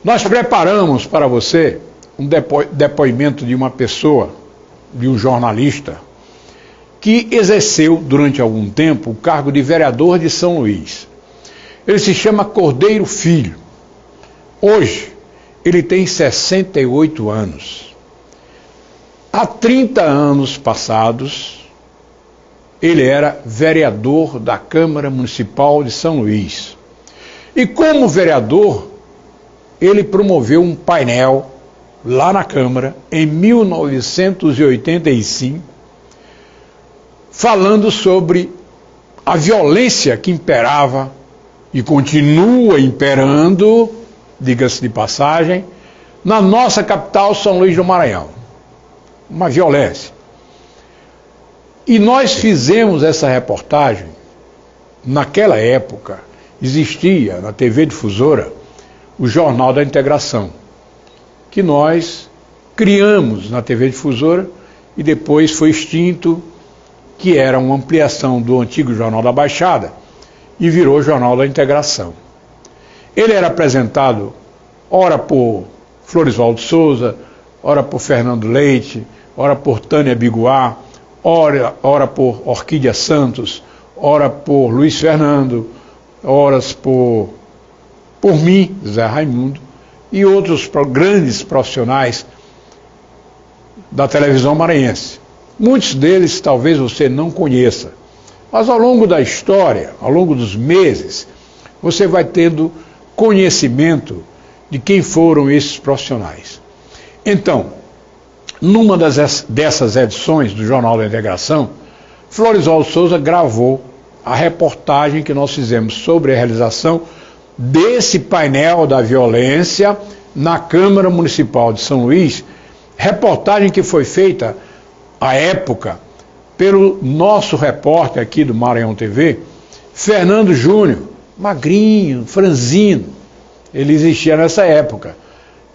Nós preparamos para você um depoimento de uma pessoa, de um jornalista, que exerceu durante algum tempo o cargo de vereador de São Luís. Ele se chama Cordeiro Filho. Hoje, ele tem 68 anos. Há 30 anos passados, ele era vereador da Câmara Municipal de São Luís. E como vereador, ele promoveu um painel lá na Câmara, em 1985, falando sobre a violência que imperava e continua imperando, diga-se de passagem, na nossa capital, São Luís do Maranhão. Uma violência. E nós fizemos essa reportagem, naquela época, existia na TV Difusora o Jornal da Integração, que nós criamos na TV Difusora e depois foi extinto, que era uma ampliação do antigo Jornal da Baixada e virou Jornal da Integração. Ele era apresentado ora por Floresvaldo Souza, ora por Fernando Leite, ora por Tânia Biguá, ora por Orquídea Santos, ora por Luiz Fernando, horas por mim, Zé Raimundo, e outros grandes profissionais da televisão maranhense. Muitos deles talvez você não conheça, mas ao longo da história, ao longo dos meses, você vai tendo conhecimento de quem foram esses profissionais. Então, numa dessas edições do Jornal da Integração, Floresvaldo Souza gravou a reportagem que nós fizemos sobre a realização desse painel da violência na Câmara Municipal de São Luís, reportagem que foi feita à época pelo nosso repórter aqui do Maranhão TV, Fernando Júnior, magrinho, franzino. Ele existia nessa época.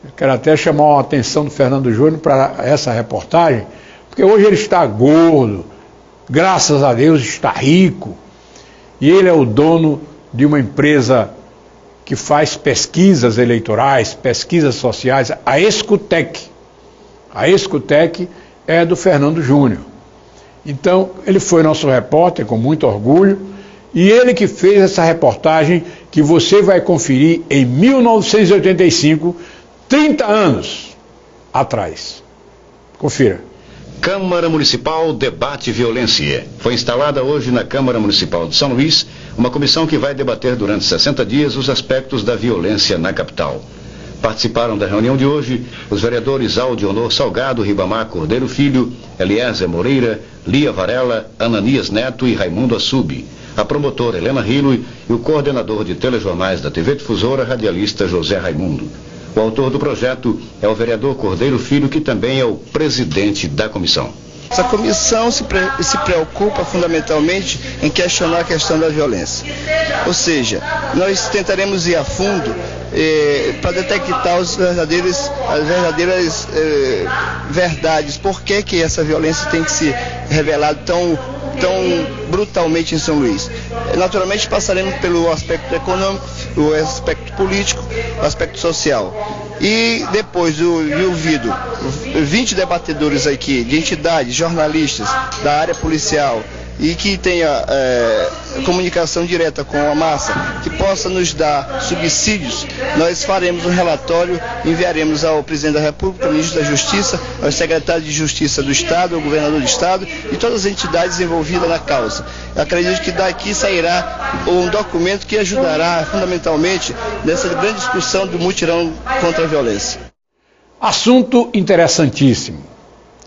Eu quero até chamar a atenção do Fernando Júnior para essa reportagem, porque hoje ele está gordo, graças a Deus está rico, e ele é o dono de uma empresa que faz pesquisas eleitorais, pesquisas sociais, a Escutec. A Escutec é do Fernando Júnior. Então, ele foi nosso repórter com muito orgulho, e ele que fez essa reportagem que você vai conferir em 1985, 30 anos atrás. Confira. Câmara Municipal debate violência. Foi instalada hoje na Câmara Municipal de São Luís uma comissão que vai debater durante 60 dias os aspectos da violência na capital. Participaram da reunião de hoje os vereadores Aldionor Salgado, Ribamar Cordeiro Filho, Eliezer Moreira, Lia Varela, Ananias Neto e Raimundo Assubi, a promotora Helena Rilo e o coordenador de telejornais da TV Difusora, radialista José Raimundo. O autor do projeto é o vereador Cordeiro Filho, que também é o presidente da comissão. Essa comissão se preocupa fundamentalmente em questionar a questão da violência. Ou seja, nós tentaremos ir a fundo para detectar as verdadeiras verdades. Por que essa violência tem que se revelar tão brutalmente em São Luís? Naturalmente passaremos pelo aspecto econômico, o aspecto político, o aspecto social. E depois de ouvido 20 debatedores aqui, de entidades, jornalistas da área policial, e que tenha comunicação direta com a massa, que possa nos dar subsídios, nós faremos um relatório, enviaremos ao presidente da República, ao ministro da Justiça, ao secretário de Justiça do Estado, ao governador do Estado e todas as entidades envolvidas na causa. Eu acredito que daqui sairá um documento que ajudará fundamentalmente nessa grande discussão do mutirão contra a violência. Assunto interessantíssimo.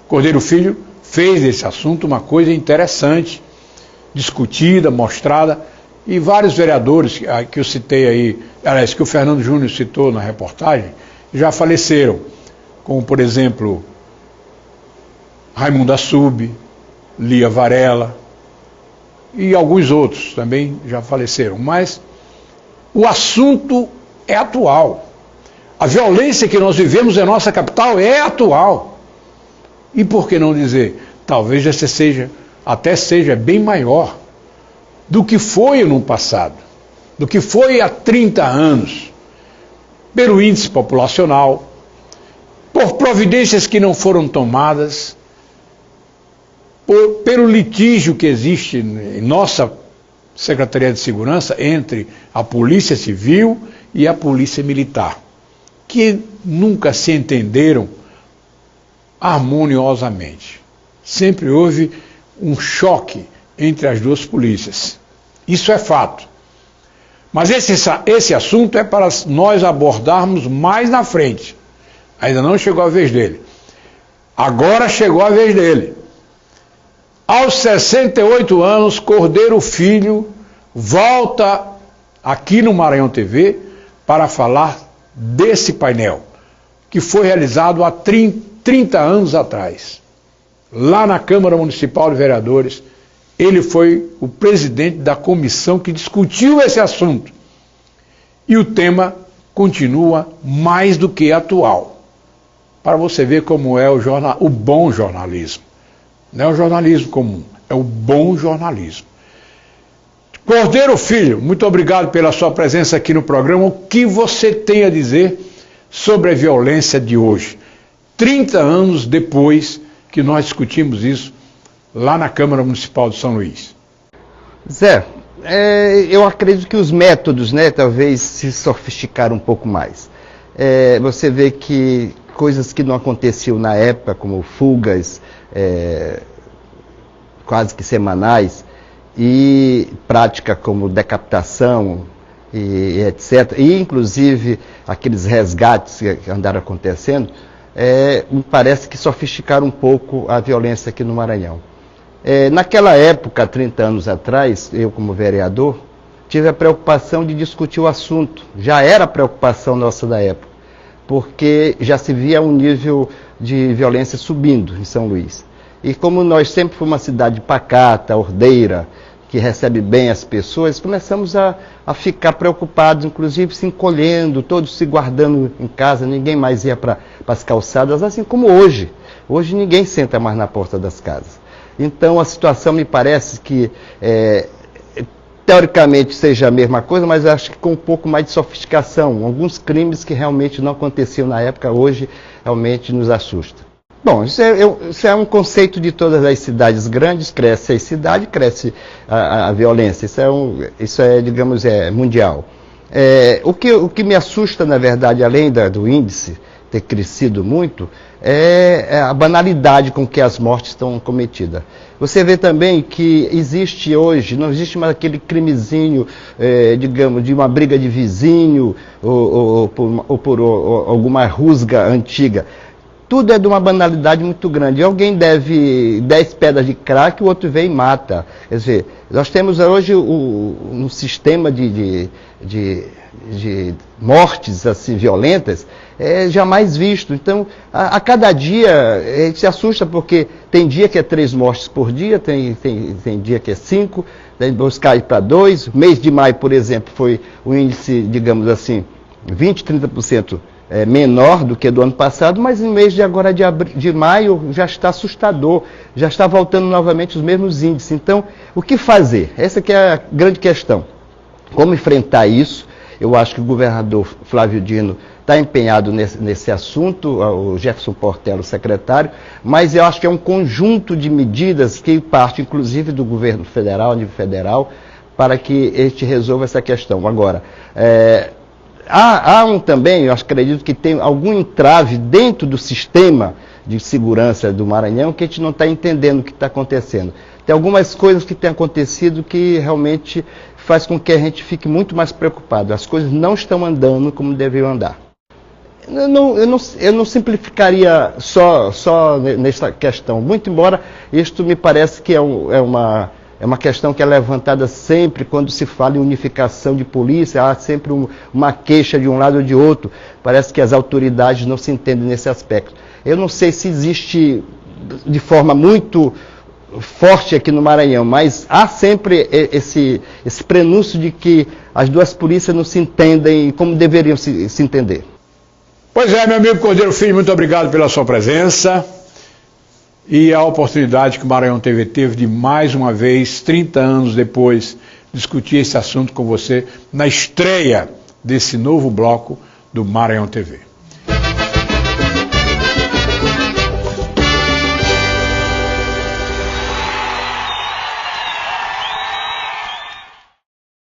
Cordeiro Filho fez desse assunto uma coisa interessante, discutida, mostrada, e vários vereadores que eu citei aí, aliás, que o Fernando Júnior citou na reportagem, já faleceram, como por exemplo, Raimundo Assubi, Lia Varela, e alguns outros também já faleceram, mas o assunto é atual. A violência que nós vivemos em nossa capital é atual. E por que não dizer, talvez essa até seja bem maior do que foi no passado, do que foi há 30 anos. pelo índice populacional, por providências que não foram tomadas, pelo litígio que existe em nossa Secretaria de Segurança entre a Polícia Civil e a Polícia Militar, que nunca se entenderam harmoniosamente. Sempre houve um choque entre as duas polícias. Isso é fato. Mas esse assunto é para nós abordarmos mais na frente. Ainda não chegou a vez dele. Agora chegou a vez dele. Aos 68 anos, Cordeiro Filho volta aqui no Maranhão TV para falar desse painel, que foi realizado há 30 anos atrás. Lá na Câmara Municipal de Vereadores, ele foi o presidente da comissão que discutiu esse assunto. E o tema continua mais do que atual. Para você ver como é o bom jornalismo. Não é o jornalismo comum, é o bom jornalismo. Cordeiro Filho, muito obrigado pela sua presença aqui no programa. O que você tem a dizer sobre a violência de hoje? 30 anos depois que nós discutimos isso lá na Câmara Municipal de São Luís. Zé, eu acredito que os métodos, talvez se sofisticaram um pouco mais. Você vê que coisas que não aconteciam na época, como fugas quase que semanais, e prática como decapitação e etc., e inclusive aqueles resgates que andaram acontecendo, me parece que sofisticaram um pouco a violência aqui no Maranhão. Naquela época, 30 anos atrás, eu como vereador, tive a preocupação de discutir o assunto. Já era preocupação nossa da época, porque já se via um nível de violência subindo em São Luís. E como nós sempre fomos uma cidade pacata, ordeira, que recebe bem as pessoas, começamos a ficar preocupados, inclusive se encolhendo, todos se guardando em casa, ninguém mais ia para as calçadas, assim como hoje. Hoje ninguém senta mais na porta das casas. Então a situação me parece que, teoricamente, seja a mesma coisa, mas acho que com um pouco mais de sofisticação. Alguns crimes que realmente não aconteciam na época, hoje realmente nos assusta. Bom, isso é um conceito de todas as cidades grandes, cresce a cidade, cresce a violência, isso é, digamos, mundial. O que me assusta, na verdade, além do índice ter crescido muito, é a banalidade com que as mortes estão cometidas. Você vê também que existe hoje, não existe mais aquele crimezinho, digamos, de uma briga de vizinho ou por alguma rusga antiga. Tudo é de uma banalidade muito grande. Alguém deve 10 pedras de crack, o outro vem e mata. Quer dizer, nós temos hoje um sistema de mortes assim, violentas jamais visto. Então, a cada dia, a gente se assusta, porque tem dia que é 3 mortes por dia, tem dia que é 5, depois cai para 2. Mês de maio, por exemplo, foi o índice, digamos assim, 20, 30% menor do que do ano passado, mas no mês de maio já está assustador, já está voltando novamente os mesmos índices. Então, o que fazer? Essa que é a grande questão. Como enfrentar isso? Eu acho que o governador Flávio Dino está empenhado nesse assunto, o Jefferson Portela, o secretário, mas eu acho que é um conjunto de medidas que parte, inclusive, do governo federal, nível federal, para que a gente resolva essa questão. Agora, há também, eu acredito que tem algum entrave dentro do sistema de segurança do Maranhão que a gente não está entendendo o que está acontecendo. Tem algumas coisas que têm acontecido que realmente faz com que a gente fique muito mais preocupado. As coisas não estão andando como deveriam andar. Eu não simplificaria só nessa questão, muito embora isto me parece que é uma questão que é levantada sempre quando se fala em unificação de polícia, há sempre uma queixa de um lado ou de outro. Parece que as autoridades não se entendem nesse aspecto. Eu não sei se existe de forma muito forte aqui no Maranhão, mas há sempre esse prenúncio de que as duas polícias não se entendem como deveriam se entender. Pois é, meu amigo Cordeiro Filho, muito obrigado pela sua presença. E a oportunidade que o Maranhão TV teve de, mais uma vez, 30 anos depois, discutir esse assunto com você na estreia desse novo bloco do Maranhão TV.